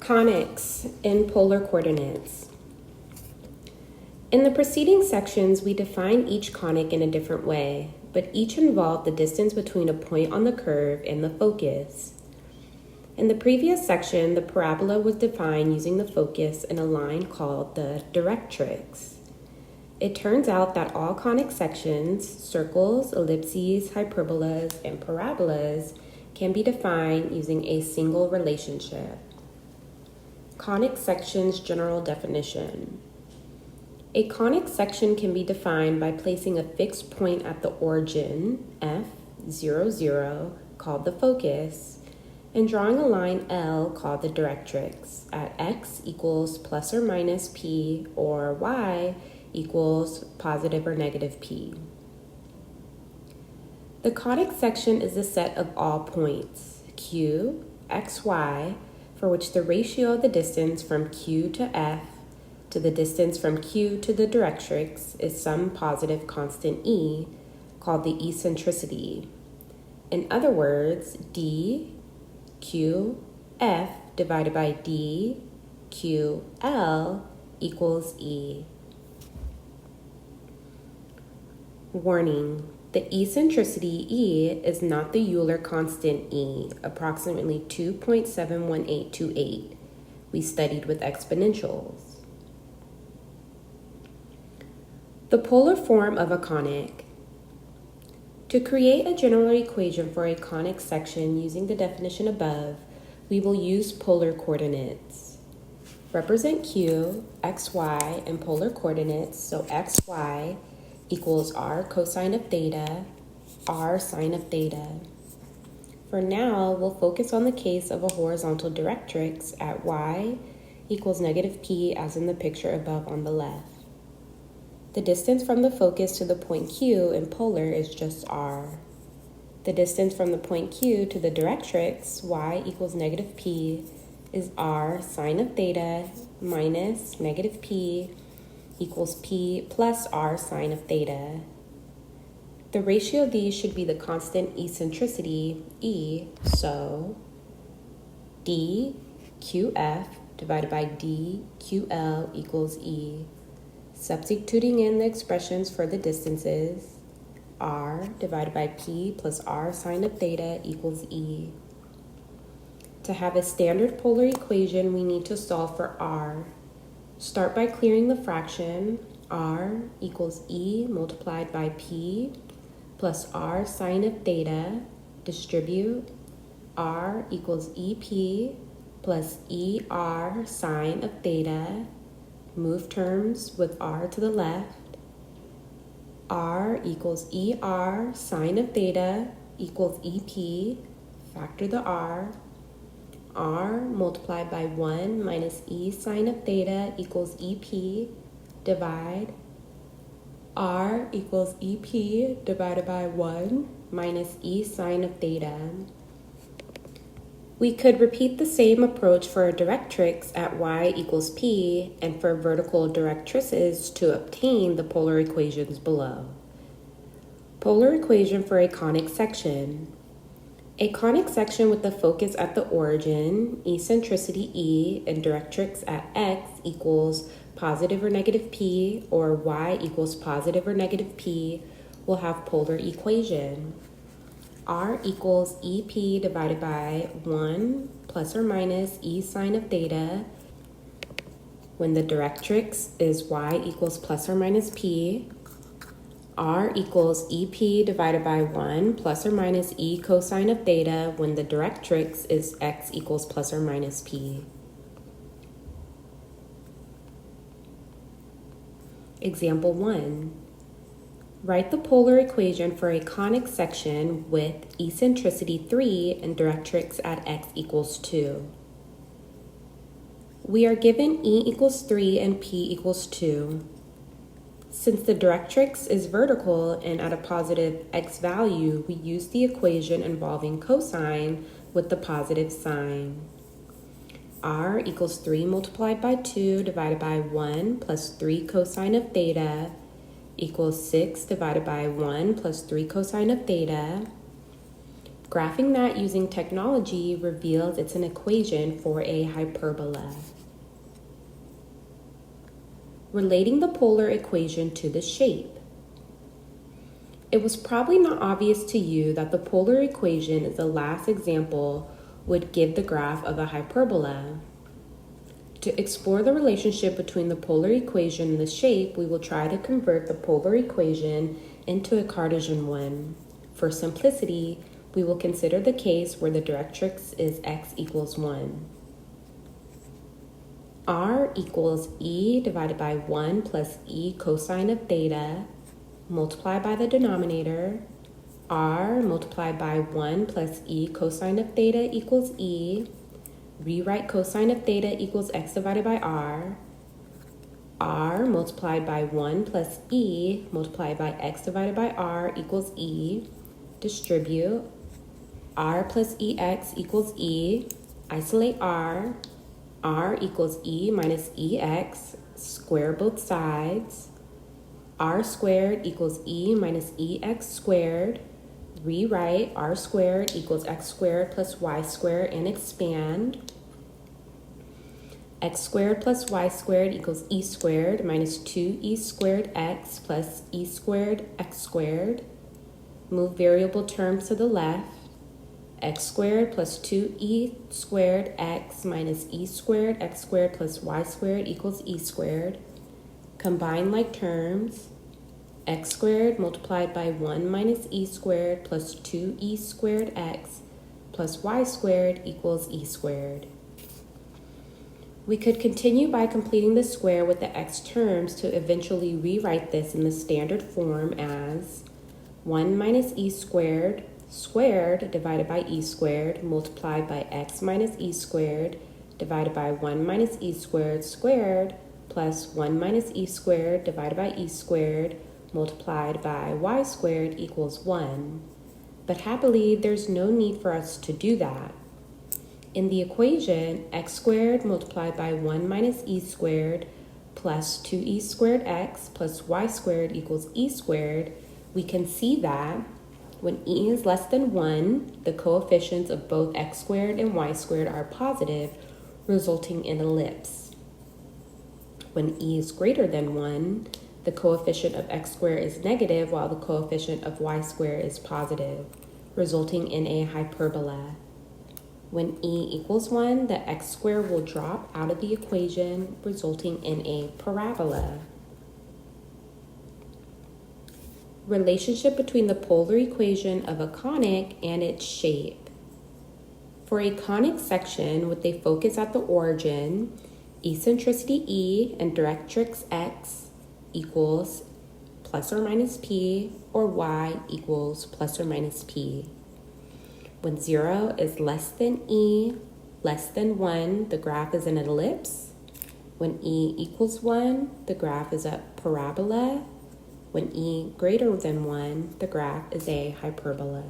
Conics in polar coordinates. In the preceding sections, we define each conic in a different way, but each involved the distance between a point on the curve and the focus. In the previous section, the parabola was defined using the focus in a line called the directrix. It turns out that all conic sections, circles, ellipses, hyperbolas, and parabolas, can be defined using a single relationship. Conic section's general definition. A conic section can be defined by placing a fixed point at the origin, F, 0, 0, called the focus, and drawing a line L called the directrix at x equals plus or minus p or y equals positive or negative p. The conic section is the set of all points, Q, x, y, for which the ratio of the distance from Q to F to the distance from Q to the directrix is some positive constant E called the eccentricity. In other words, d q f divided by d q l equals E. Warning. The eccentricity E is not the Euler constant E, approximately 2.71828 we studied with exponentials. The polar form of a conic. To create a general equation for a conic section using the definition above, we will use polar coordinates. Represent Q, x, y in polar coordinates, so xy equals r cosine of theta, r sine of theta. For now, we'll focus on the case of a horizontal directrix at y equals negative p as in the picture above on the left. The distance from the focus to the point Q in polar is just r. The distance from the point Q to the directrix, y equals negative p, is r sine of theta minus negative p equals p plus r sine of theta. The ratio of these should be the constant eccentricity, E, so d qf divided by d ql equals E. Substituting in the expressions for the distances, r divided by p plus r sine of theta equals E. To have a standard polar equation, we need to solve for r. Start by clearing the fraction. R equals E multiplied by P plus R sine of theta. Distribute. R equals EP plus ER sine of theta. Move terms with R to the left. R equals ER sine of theta equals EP. Factor the R. R multiplied by 1 minus E sine of theta equals EP, divide. R equals EP divided by 1 minus E sine of theta. We could repeat the same approach for a directrix at y equals p and for vertical directrices to obtain the polar equations below. Polar equation for a conic section. A conic section with the focus at the origin, eccentricity E, and directrix at x equals positive or negative p, or y equals positive or negative p, will have polar equation. R equals EP divided by 1 plus or minus E sine of theta when the directrix is y equals plus or minus p. R equals EP divided by 1 plus or minus E cosine of theta when the directrix is x equals plus or minus p. Example 1. Write the polar equation for a conic section with eccentricity 3 and directrix at x equals 2. We are given E equals 3 and P equals 2. Since the directrix is vertical and at a positive x value, we use the equation involving cosine with the positive sign. R equals 3 multiplied by 2 divided by 1 plus 3 cosine of theta equals 6 divided by 1 plus 3 cosine of theta. Graphing that using technology reveals it's an equation for a hyperbola. Relating the polar equation to the shape. It was probably not obvious to you that the polar equation is the last example would give the graph of a hyperbola. To explore the relationship between the polar equation and the shape, we will try to convert the polar equation into a Cartesian one. For simplicity, we will consider the case where the directrix is x equals 1. R equals e divided by 1 plus e cosine of theta multiplied by the denominator. R multiplied by 1 plus e cosine of theta equals e. Rewrite cosine of theta equals x divided by r. R multiplied by 1 plus e multiplied by x divided by r equals e. Distribute. R plus ex equals e. Isolate r. R equals e minus ex. Square both sides. R squared equals e minus ex squared. Rewrite r squared equals x squared plus y squared and expand. X squared plus y squared equals e squared minus 2e squared x plus e squared x squared. Move variable terms to the left. X squared plus 2e squared x minus e squared x squared plus y squared equals e squared. Combine like terms. X squared multiplied by 1 minus e squared plus 2e squared x plus y squared equals e squared. We could continue by completing the square with the x terms to eventually rewrite this in the standard form as 1 minus e squared squared divided by e squared multiplied by x minus e squared divided by 1 minus e squared squared plus 1 minus e squared divided by e squared multiplied by y squared equals 1. But happily, there's no need for us to do that. In the equation, x squared multiplied by 1 minus e squared plus 2e squared x plus y squared equals e squared, we can see that when e is less than 1, the coefficients of both x squared and y squared are positive, resulting in ellipse. When e is greater than 1, the coefficient of x squared is negative while the coefficient of y squared is positive, resulting in a hyperbola. When e equals 1, the x squared will drop out of the equation, resulting in a parabola. Relationship between the polar equation of a conic and its shape. For a conic section with a focus at the origin, eccentricity e and directrix x equals plus or minus p, or y equals plus or minus p. When 0 is less than e, less than 1, the graph is an ellipse. When e equals 1, the graph is a parabola. When e greater than 1, the graph is a hyperbola.